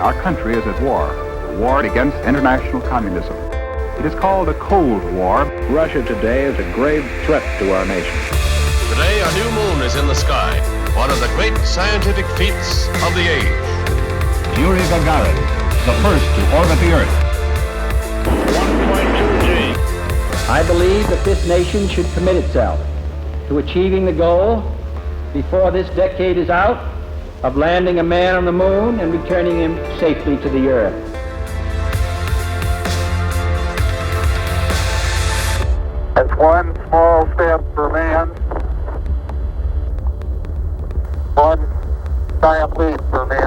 our country is at war, a war against international communism. It is called a Cold War. Russia today is a grave threat to our nation. Today, a new moon is in the sky, one of the great scientific feats of the age. Yuri Gagarin, the first to orbit the Earth. 1.2 G. I believe that this nation should commit itself to achieving the goal, before this decade is out, of landing a man on the moon and returning him safely to the Earth. It's one small step for man, one giant leap for man.